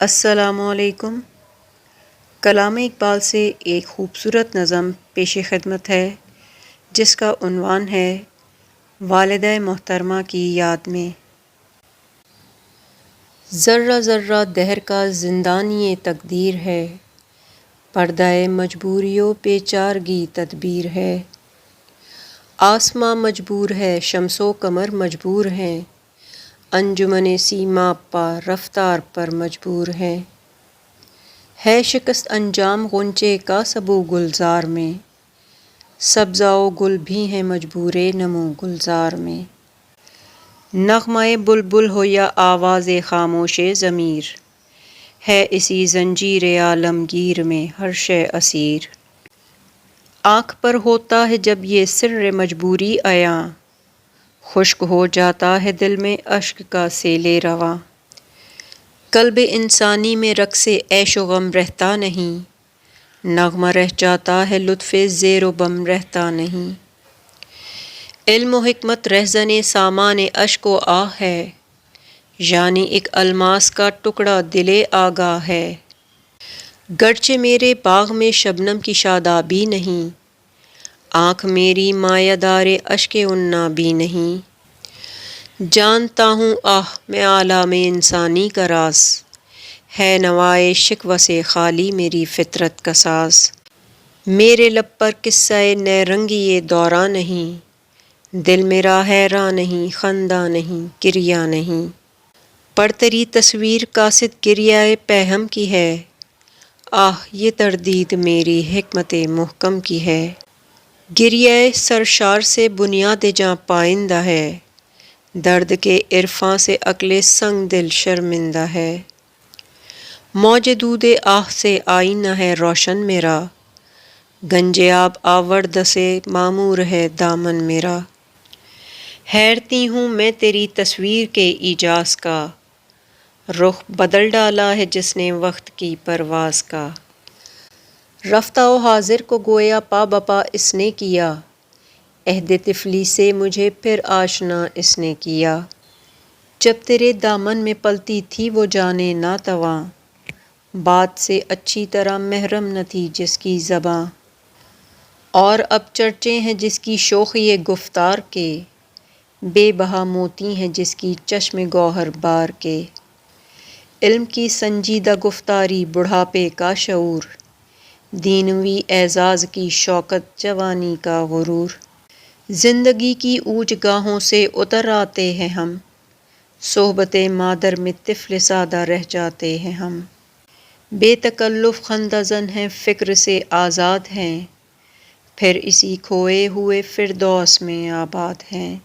السلام علیکم۔ کلام اقبال سے ایک خوبصورت نظم پیش خدمت ہے جس کا عنوان ہے والدہ محترمہ کی یاد میں۔ ذرہ ذرہ دہر کا زندانی تقدیر ہے، پردہ مجبوریوں پہ چارگی تدبیر ہے۔ آسماں مجبور ہے، شمس و قمر مجبور ہیں، انجمن سیما پا رفتار پر مجبور ہے شکست انجام غنچے کا سبو گلزار میں، سبزہ و گل بھی ہیں مجبور نمو گلزار میں۔ نغمہ بلبل ہو یا آواز خاموش ضمیر، ہے اسی زنجیر عالمگیر میں ہر شے اسیر۔ آنکھ پر ہوتا ہے جب یہ سر مجبوری عیاں، خشک ہو جاتا ہے دل میں اشک کا سیل رواں۔ قلب انسانی میں رقص عیش و غم رہتا نہیں، نغمہ رہ جاتا ہے لطف زیر و بم رہتا نہیں۔ علم و حکمت رہزن سامان اشک و آہ ہے، یعنی ایک الماس کا ٹکڑا دل آگاہ ہے۔ گرچہ میرے باغ میں شبنم کی شادابی نہیں، آنکھ میری مایہ دار اشک عناں بھی نہیں۔ جانتا ہوں آہ میں عالم انسانی کا راز، ہے نوائے شکوہ سے خالی میری فطرت کا ساز۔ میرے لب پر قصہ نئے رنگی یہ دوران نہیں، دل میرا حیراں نہیں، خندہ نہیں، گریہ نہیں۔ پر تیری تصویر قاصد گریہ پیہم کی ہے، آہ یہ تردید میری حکمت محکم کی ہے۔ گریہ سرشار سے بنیاد جاں پائندہ ہے، درد کے عرفاں سے عقل سنگ دل شرمندہ ہے۔ موج دود آہ سے آئینہ ہے روشن میرا، گنج آب آورد سے معمور ہے دامن میرا۔ حیرتی ہوں میں تیری تصویر کے ایجاز کا، رخ بدل ڈالا ہے جس نے وقت کی پرواز کا۔ رفتہ و حاضر کو گویا پا بپا اس نے کیا، عہد طفلی سے مجھے پھر آشنا اس نے کیا۔ جب تیرے دامن میں پلتی تھی وہ جانیں ناتواں، بات سے اچھی طرح محرم نہ تھی جس کی زباں۔ اور اب چرچے ہیں جس کی شوخی گفتار کے، بے بہا موتی ہیں جس کی چشم گوہر بار کے۔ علم کی سنجیدہ گفتاری بڑھاپے کا شعور، دینوی اعزاز کی شوکت جوانی کا غرور۔ زندگی کی اوج گاہوں سے اتر آتے ہیں ہم، صحبت مادر میں طفل سادہ رہ جاتے ہیں ہم۔ بے تکلف خندہ زن ہیں، فکر سے آزاد ہیں، پھر اسی کھوئے ہوئے فردوس میں آباد ہیں۔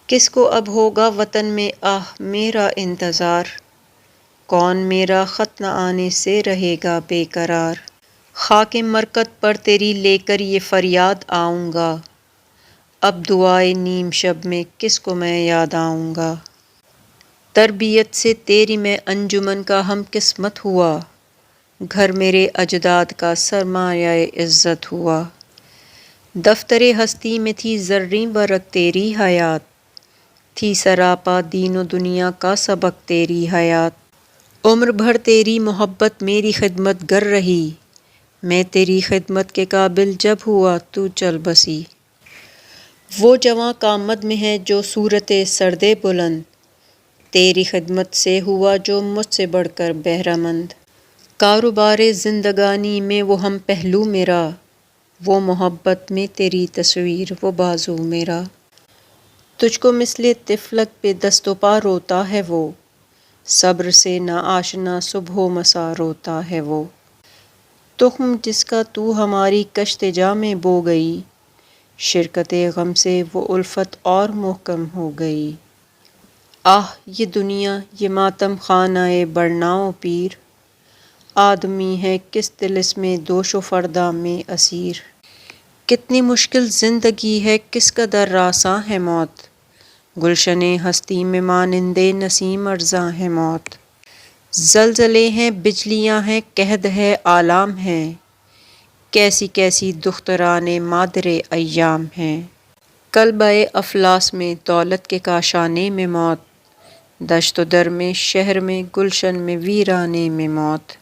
کس کو اب ہوگا وطن میں آہ میرا انتظار، کون میرا خط نہ آنے سے رہے گا بے قرار۔ خاک مرکت پر تیری لے کر یہ فریاد آؤں گا، اب دعائے نیم شب میں کس کو میں یاد آؤں گا۔ تربیت سے تیری میں انجمن کا ہم قسمت ہوا، گھر میرے اجداد کا سرمایہ عزت ہوا۔ دفتر ہستی میں تھی زریں ورق تیری حیات، تھی سراپا دین و دنیا کا سبق تیری حیات۔ عمر بھر تیری محبت میری خدمت گر رہی، میں تیری خدمت کے قابل جب ہوا تو چل بسی۔ وہ جواں کامد میں ہے جو صورت سرد بلند، تیری خدمت سے ہوا جو مجھ سے بڑھ کر بہرہ مند۔ کاروبار زندگانی میں وہ ہم پہلو میرا، وہ محبت میں تیری تصویر وہ بازو میرا۔ تجھ کو مثل طفلک پہ دست و پا روتا ہے وہ، صبر سے نا آشنا صبح و مسا روتا ہے وہ۔ تخم جس کا تو ہماری کشت جاں میں بو گئی، شرکت غم سے وہ الفت اور محکم ہو گئی۔ آہ یہ دنیا یہ ماتم خانہ برناؤ پیر، آدمی ہے کس طلسم دوش و فردا میں اسیر۔ کتنی مشکل زندگی ہے کس قدر آساں ہے موت، گلشن ہستی میں مانند نسیم ارزاں ہے موت۔ زلزلے ہیں بجلیاں ہیں قحط ہے آلام ہیں، کیسی کیسی دختران مادر ایام ہیں۔ قلبہ افلاس میں دولت کے کاشانے میں موت، دشت و در میں، شہر میں، گلشن میں، ویرانے میں موت۔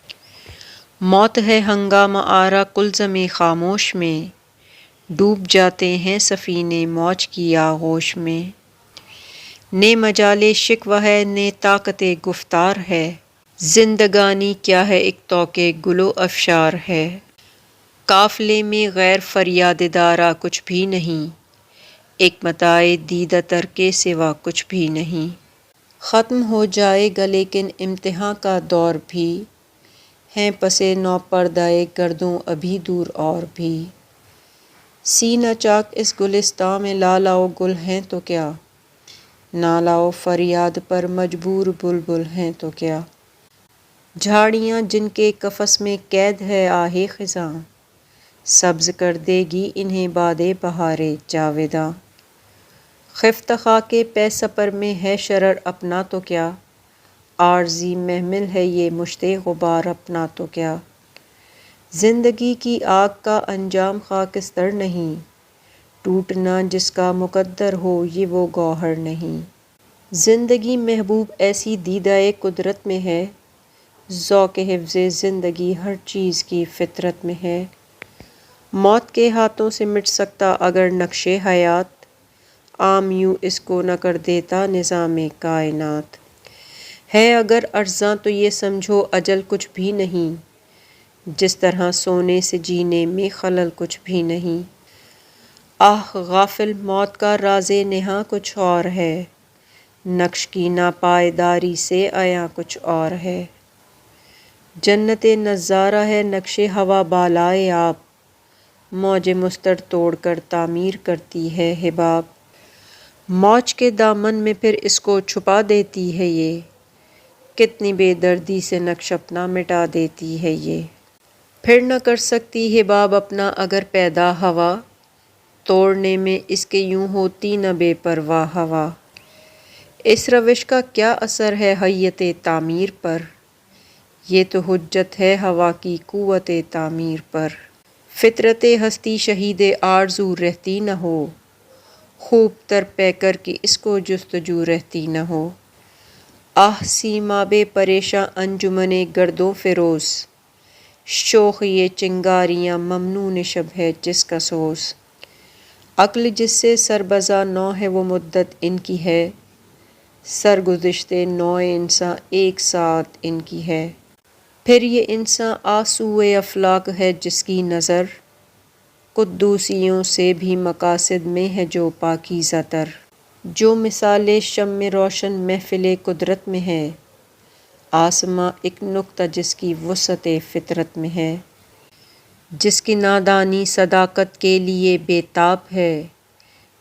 موت ہے ہنگامہ آرا کلزم خاموش میں، ڈوب جاتے ہیں سفینے موج کی آغوش میں۔ نے مجال شکوہ ہے، نے طاقت گفتار ہے، زندگانی کیا ہے ایک طوق گل و افشار ہے۔ قافلے میں غیر فریاد دارا کچھ بھی نہیں، ایک متاع دیدہ تر کے سوا کچھ بھی نہیں۔ ختم ہو جائے گا لیکن امتحاں کا دور بھی، ہیں پسِ نو پردہ گردوں ابھی دور اور بھی۔ سینہ چاک اس گلستاں میں لالا و گل ہیں تو کیا، نالہ و فریاد پر مجبور بلبل ہیں تو کیا۔ جھاڑیاں جن کے قفس میں قید ہے آہ خزاں، سبز کر دے گی انہیں باد بہار جاویداں۔ خفت خاک پہ سپر میں ہے شرر اپنا تو کیا، عارضی محمل ہے یہ مشت غبار اپنا تو کیا۔ زندگی کی آگ کا انجام خاکستر نہیں، ٹوٹنا جس کا مقدر ہو یہ وہ گوہر نہیں۔ زندگی محبوب ایسی دیدہ قدرت میں ہے، ذوق حفظ زندگی ہر چیز کی فطرت میں ہے۔ موت کے ہاتھوں سے مٹ سکتا اگر نقش حیات، عام یوں اس کو نہ کر دیتا نظام کائنات۔ ہے اگر ارزاں تو یہ سمجھو اجل کچھ بھی نہیں، جس طرح سونے سے جینے میں خلل کچھ بھی نہیں۔ آہ غافل موت کا راز نہاں کچھ اور ہے، نقش کی ناپائیداری سے عیاں کچھ اور ہے۔ جنت نظارہ ہے نقش ہوا بالائے آب، موج مستر توڑ کر تعمیر کرتی ہے حباب۔ موج کے دامن میں پھر اس کو چھپا دیتی ہے یہ، کتنی بے دردی سے نقش اپنا مٹا دیتی ہے یہ۔ پھر نہ کر سکتی حباب اپنا اگر پیدا ہوا، توڑنے میں اس کے یوں ہوتی نہ بے پرواہ ہوا۔ اس روش کا کیا اثر ہے ہیئت تعمیر پر، یہ تو حجت ہے ہوا کی قوت تعمیر پر۔ فطرت ہستی شہید آرزو رہتی نہ ہو، خوب تر پیکر کی اس کو جستجو رہتی نہ ہو۔ آہ سیماب پریشاں انجمن گردوں فیروز، شوخ یہ چنگاریاں ممنون شب ہے جس کا سوز۔ عقل جس سے سربزا نو ہے وہ مدت ان کی ہے، سرگزشت نوع انساں ایک ساعت ان کی ہے۔ پھر یہ انساں آسوئے افلاک ہے جس کی نظر، قدوسیوں سے بھی مقاصد میں ہے جو پاکیزہ تر۔ جو مثال شمع روشن محفل قدرت میں ہے، آسماں ایک نقطہ جس کی وسعت فطرت میں ہے۔ جس کی نادانی صداقت کے لیے بے تاب ہے،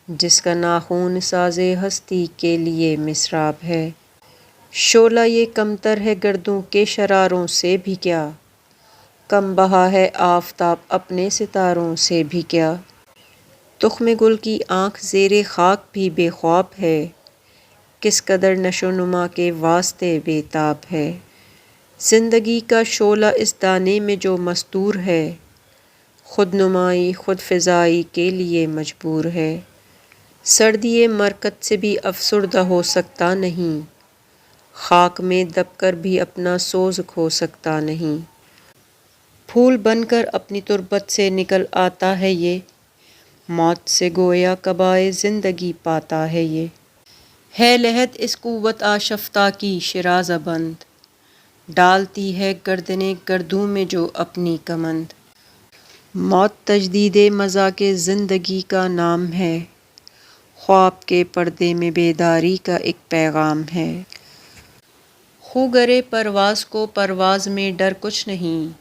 جس کا ناخون ساز ہستی کے لیے مسراب ہے۔ شعلہ یہ کمتر ہے گردوں کے شراروں سے بھی کیا، کم بہا ہے آفتاب اپنے ستاروں سے بھی کیا۔ تخم گل کی آنکھ زیر خاک بھی بے خواب ہے، کس قدر نشو و نما کے واسطے بے تاب ہے۔ زندگی کا شعلہ اس دانے میں جو مستور ہے، خود نمائی خود فزائی کے لیے مجبور ہے۔ سردی مرکت سے بھی افسردہ ہو سکتا نہیں، خاک میں دب کر بھی اپنا سوز کھو سکتا نہیں۔ پھول بن کر اپنی تربت سے نکل آتا ہے یہ، موت سے گویا قبائے زندگی پاتا ہے یہ۔ ہے لحد اس قوت آشفتہ کی شیرازہ بند، ڈالتی ہے گردن گردوں میں جو اپنی کمند۔ موت تجدید مذاق زندگی کا نام ہے، خواب کے پردے میں بیداری کا ایک پیغام ہے۔ خو گرے پرواز کو پرواز میں ڈر کچھ نہیں،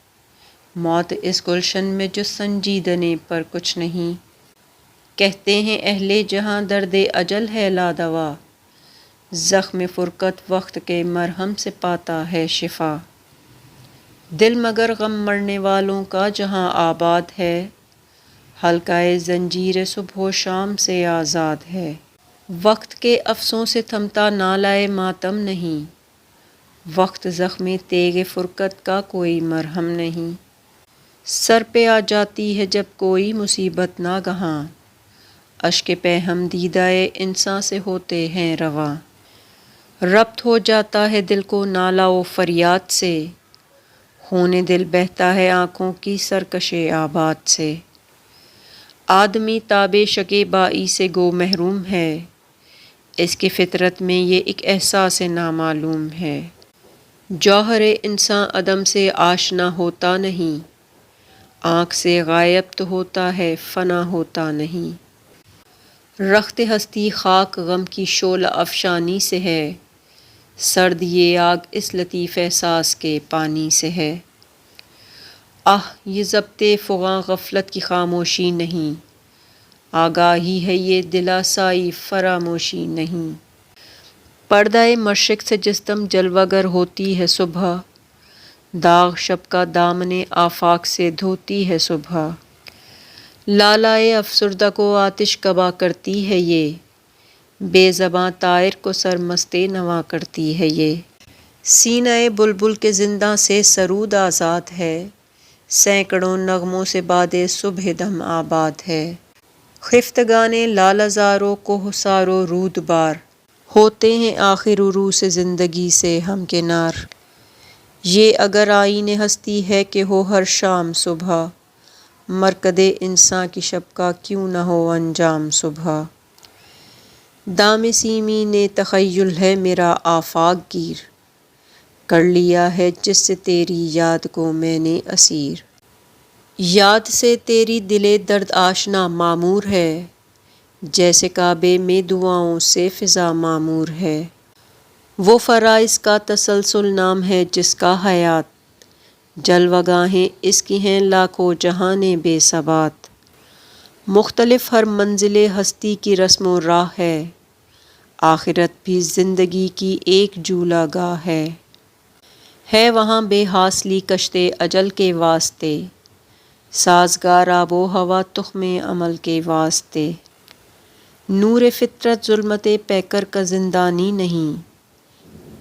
موت اس گلشن میں جو سنجیدنے پر کچھ نہیں۔ کہتے ہیں اہل جہاں درد اجل ہے لادوا، زخم فرقت وقت کے مرہم سے پاتا ہے شفا۔ دل مگر غم مرنے والوں کا جہاں آباد ہے، حلقہ زنجیر صبح و شام سے آزاد ہے۔ وقت کے افسوں سے تھمتا نالہ ماتم نہیں، وقت زخم تیغ فرقت کا کوئی مرہم نہیں۔ سر پہ آ جاتی ہے جب کوئی مصیبت ربط ہو جاتا ہے دل کو نالا و فریاد سے، ہونے دل بہتا ہے آنکھوں کی سرکش آباد سے۔ آدمی تاب شکے بائی سے گو محروم ہے، اس کی فطرت میں یہ ایک احساس نامعلوم ہے۔ جوہر انسان عدم سے آشنا ہوتا نہیں، آنکھ سے غائب تو ہوتا ہے فنا ہوتا نہیں۔ رخت ہستی خاک غم کی شعلہ افشانی سے ہے، سرد یہ آگ اس لطیف احساس کے پانی سے ہے۔ یہ ضبط فغاں غفلت کی خاموشی نہیں، آگاہی ہے یہ دلاسائی فراموشی نہیں۔ پردہ مشرق سے جس دم جلوہ گر ہوتی ہے صبح، داغ شب کا دامن آفاق سے دھوتی ہے صبح۔ لالائے افسردہ کو آتش کبا کرتی ہے یہ، بے زباں طائر کو سرمست نوا کرتی ہے یہ۔ سینہ بلبل کے زنداں سے سرود آزاد ہے، سینکڑوں نغموں سے باد صبح دم آباد ہے۔ خفتگان لالہ زارو کوہسارو رود بار، ہوتے ہیں آخر عروس زندگی سے ہمکنار۔ یہ اگر آئین ہستی ہے کہ ہو ہر شام صبح، مرکد انساں کی شب کا کیوں نہ ہو انجام صبح۔ دام سیمی نے تخیل ہے میرا آفاق گیر، کر لیا ہے جس سے تیری یاد کو میں نے اسیر۔ یاد سے تیری دل درد آشنا معمور ہے، جیسے کعبے میں دعاؤں سے فضا معمور ہے۔ وہ فرائض کا تسلسل نام ہے جس کا حیات، جلوہ گاہیں اس کی ہیں لاکھوں جہاں بے ثبات۔ مختلف ہر منزل ہستی کی رسم و راہ ہے، آخرت بھی زندگی کی ایک جولا گاہ ہے وہاں بے حاصلی کشت اجل کے واسطے، سازگار آب و ہوا تخم عمل کے واسطے۔ نور فطرت ظلمت پیکر کا زندانی نہیں،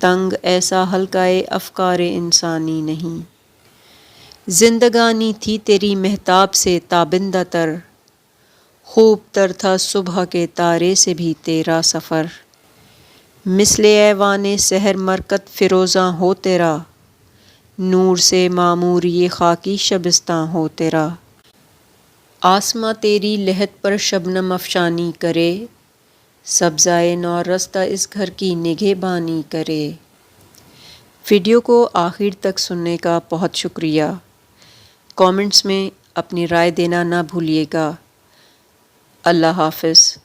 تنگ ایسا حلقہ افکار انسانی نہیں۔ زندگانی تھی تیری مہتاب سے تابندہ تر، خوب تر تھا صبح کے تارے سے بھی تیرا سفر۔ مثل ایوان سحر مرکت فروزاں ہو تیرا، نور سے معمور یہ خاکی شبستاں ہو تیرا۔ آسماں تیری لحد پر شبنم افشانی کرے، سبزائے نو رستہ اس گھر کی نگہبانی کرے۔ ویڈیو کو آخر تک سننے کا بہت شکریہ۔ کامنٹس میں اپنی رائے دینا نہ بھولیے گا۔ اللہ حافظ۔